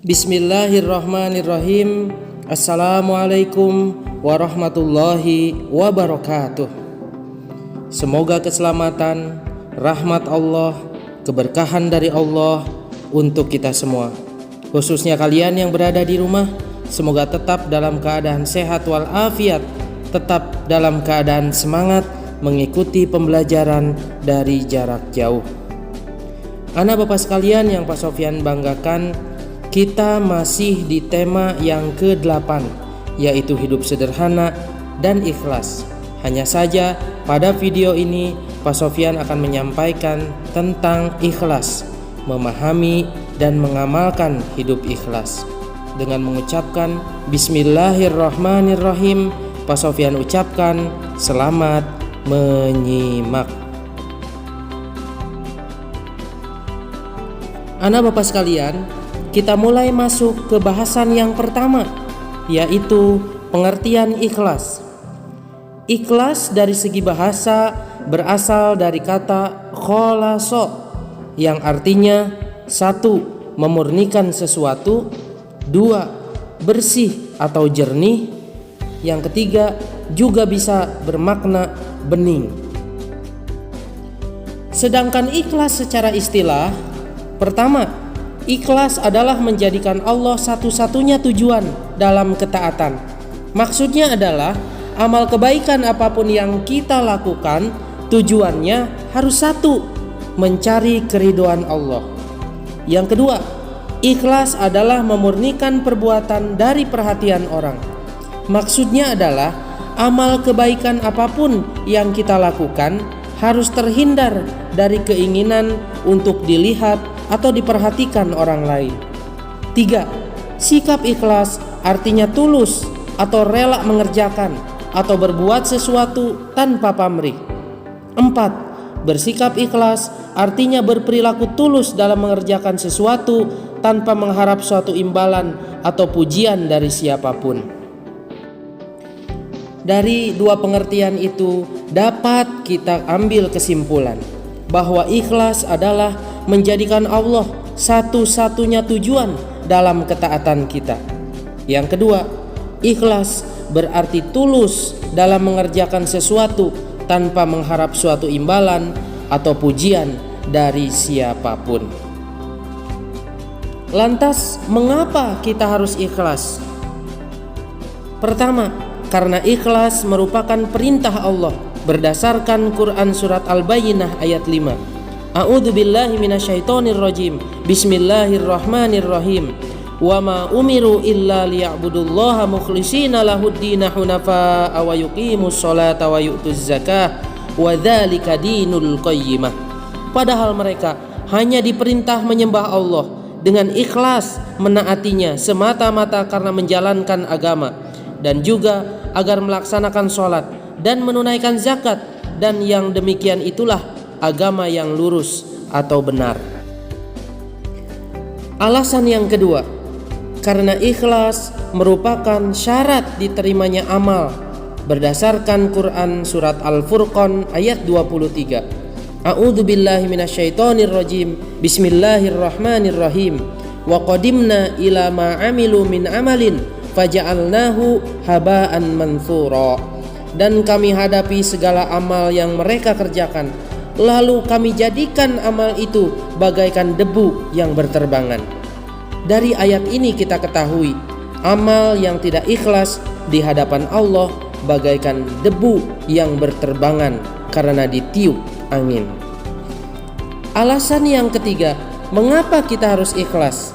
Bismillahirrahmanirrahim. Assalamualaikum warahmatullahi wabarakatuh. Semoga keselamatan, rahmat Allah, keberkahan dari Allah untuk kita semua. Khususnya kalian yang berada di rumah, semoga tetap dalam keadaan sehat walafiat, tetap dalam keadaan semangat mengikuti pembelajaran dari jarak jauh. Anak bapak sekalian yang Pak Sofyan banggakan, kita masih di tema yang ke-8, yaitu hidup sederhana dan ikhlas. Hanya saja pada video ini Pak Sofyan akan menyampaikan tentang ikhlas, memahami dan mengamalkan hidup ikhlas. Dengan mengucapkan Bismillahirrahmanirrahim, Pak Sofyan ucapkan selamat menyimak. Anak bapak sekalian, kita mulai masuk ke bahasan yang pertama, yaitu pengertian ikhlas. Ikhlas dari segi bahasa berasal dari kata kholaso, yang artinya 1. Memurnikan sesuatu, 2. Bersih atau jernih, yang ketiga juga bisa bermakna bening. Sedangkan ikhlas secara istilah, pertama, ikhlas adalah menjadikan Allah satu-satunya tujuan dalam ketaatan. Maksudnya adalah amal kebaikan apapun yang kita lakukan, tujuannya harus satu, mencari keridhaan Allah. Yang kedua, ikhlas adalah memurnikan perbuatan dari perhatian orang. Maksudnya adalah amal kebaikan apapun yang kita lakukan harus terhindar dari keinginan untuk dilihat atau diperhatikan orang lain. 3. Sikap ikhlas artinya tulus atau rela mengerjakan atau berbuat sesuatu tanpa pamrih. 4. Bersikap ikhlas artinya berperilaku tulus dalam mengerjakan sesuatu tanpa mengharap suatu imbalan atau pujian dari siapapun. Dari dua pengertian itu dapat kita ambil kesimpulan bahwa ikhlas adalah menjadikan Allah satu-satunya tujuan dalam ketaatan kita. Yang kedua, ikhlas berarti tulus dalam mengerjakan sesuatu tanpa mengharap suatu imbalan atau pujian dari siapapun. Lantas, mengapa kita harus ikhlas? Pertama, karena ikhlas merupakan perintah Allah berdasarkan Quran surat Al-Bayyinah ayat 5. A'udzu billahi minasyaitonir rajim. Bismillahirrahmanirrahim. Wa ma umiru illa liya'budullaha mukhlishina lahud-din hunafa'a wa yuqimus sholata wa yu'tuz zakah wa dzalika dinul qayyimah. Padahal mereka hanya diperintah menyembah Allah dengan ikhlas menaatinya semata-mata karena menjalankan agama, dan juga agar melaksanakan sholat dan menunaikan zakat, dan yang demikian itulah agama yang lurus atau benar. Alasan yang kedua, karena ikhlas merupakan syarat diterimanya amal berdasarkan Quran surat Al-Furqan ayat 23. A'udzu billahi minasyaitonir rajim. Bismillahirrahmanirrahim. Wa qadimna ila ma 'amilu min amalin faja'alnahu haba'an manthura. Dan kami hadapi segala amal yang mereka kerjakan, lalu kami jadikan amal itu bagaikan debu yang berterbangan. Dari ayat ini kita ketahui, amal yang tidak ikhlas di hadapan Allah bagaikan debu yang berterbangan karena ditiup angin. Alasan yang ketiga, mengapa kita harus ikhlas?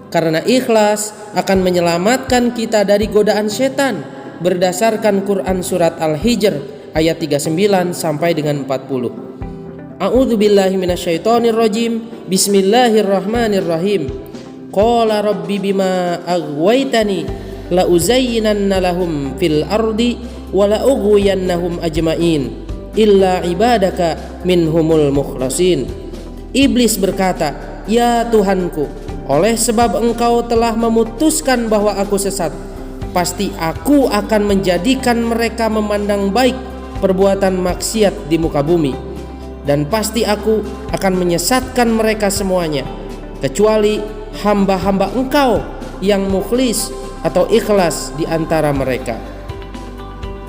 Karena ikhlas akan menyelamatkan kita dari godaan setan berdasarkan Quran surat Al-Hijr ayat 39 sampai dengan 40. A'udzu billahi minasyaitonir rajim. Bismillahirrahmanirrahim. Qala rabbi bima aghwaytani la uzayyinanna lahum fil ardi wa la ughwiyannahum ajmain illa ibadaka minhumul mukhlasin. Iblis berkata, "Ya Tuhanku, oleh sebab engkau telah memutuskan bahwa aku sesat, pasti aku akan menjadikan mereka memandang baik perbuatan maksiat di muka bumi, dan pasti aku akan menyesatkan mereka semuanya, kecuali hamba-hamba Engkau yang mukhlis atau ikhlas di antara mereka.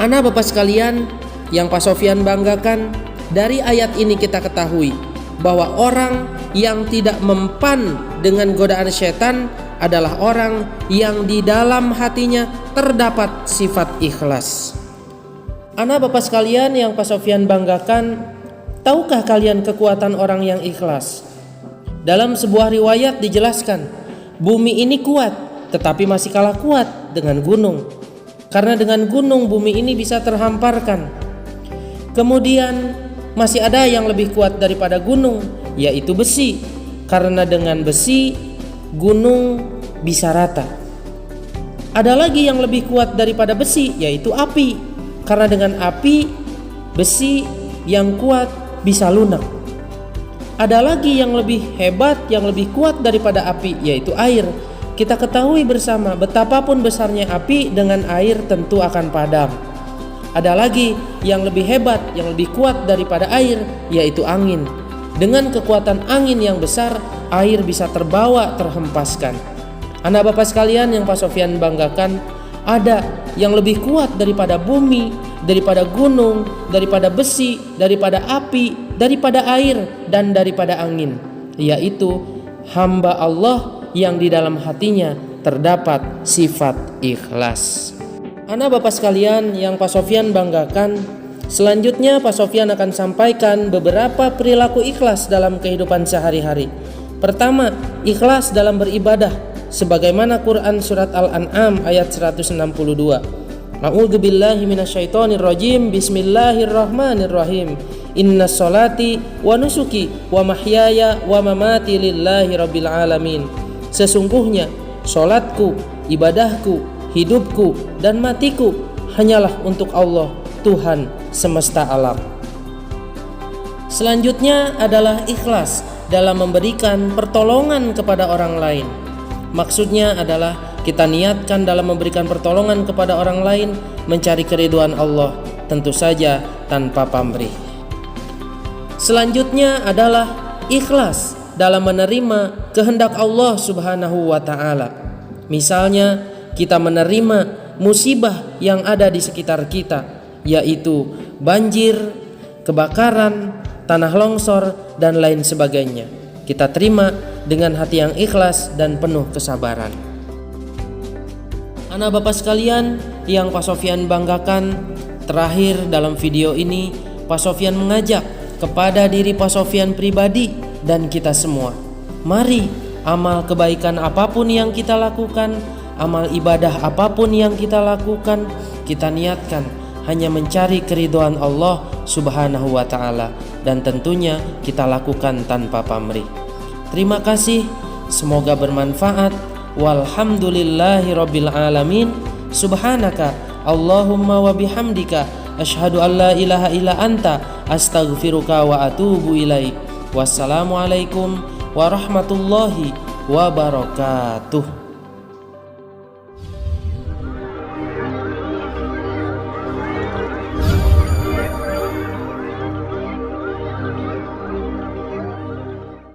Anak Bapak sekalian yang Pak Sofyan banggakan, dari ayat ini kita ketahui bahwa orang yang tidak mempan dengan godaan setan adalah orang yang di dalam hatinya terdapat sifat ikhlas. Anak Bapak sekalian yang Pak Sofyan banggakan, tahukah kalian kekuatan orang yang ikhlas? Dalam sebuah riwayat dijelaskan, bumi ini kuat, tetapi masih kalah kuat dengan gunung. Karena dengan gunung bumi ini bisa terhamparkan. Kemudian masih ada yang lebih kuat daripada gunung, yaitu besi. Karena dengan besi gunung bisa rata. Ada lagi yang lebih kuat daripada besi, yaitu api. Karena dengan api besi yang kuat bisa lunak. Ada lagi yang lebih hebat, yang lebih kuat daripada api, yaitu air. Kita ketahui bersama betapapun besarnya api, dengan air tentu akan padam. Ada lagi yang lebih hebat, yang lebih kuat daripada air, yaitu angin. Dengan kekuatan angin yang besar, air bisa terbawa, terhempaskan. Anak Bapak sekalian yang Pak Sofyan banggakan, ada yang lebih kuat daripada bumi, daripada gunung, daripada besi, daripada api, daripada air, dan daripada angin, yaitu hamba Allah yang di dalam hatinya terdapat sifat ikhlas. Anak Bapak sekalian yang Pak Sofyan banggakan, selanjutnya Pak Sofyan akan sampaikan beberapa perilaku ikhlas dalam kehidupan sehari-hari. Pertama, ikhlas dalam beribadah, sebagaimana Quran surat Al-An'am ayat 162. A'udzubillahi minasyaitonirrajim. Bismillahirrahmanirrahim. Inna sholati wa nusuki wa mahyaya wa mamati lillahi rabbil alamin. Sesungguhnya sholatku, ibadahku, hidupku, dan matiku hanyalah untuk Allah, Tuhan semesta alam. Selanjutnya adalah ikhlas dalam memberikan pertolongan kepada orang lain. Maksudnya adalah kita niatkan dalam memberikan pertolongan kepada orang lain mencari keridhaan Allah, tentu saja tanpa pamrih. Selanjutnya adalah ikhlas dalam menerima kehendak Allah Subhanahu wa ta'ala. Misalnya kita menerima musibah yang ada di sekitar kita, yaitu banjir, kebakaran, tanah longsor, dan lain sebagainya. Kita terima dengan hati yang ikhlas dan penuh kesabaran. Anak Bapak sekalian yang Pak Sofyan banggakan, terakhir dalam video ini Pak Sofyan mengajak kepada diri Pak Sofyan pribadi dan kita semua. Mari amal kebaikan apapun yang kita lakukan, amal ibadah apapun yang kita lakukan, kita niatkan hanya mencari keridhaan Allah Subhanahu wa ta'ala, dan tentunya kita lakukan tanpa pamrih. Terima kasih, semoga bermanfaat. Walhamdulillahi rabbil alamin. Subhanaka Allahumma wa bihamdika asyhadu an la ilaha illa anta astaghfiruka wa atubu ilaik. Wassalamualaikum warahmatullahi wabarakatuh.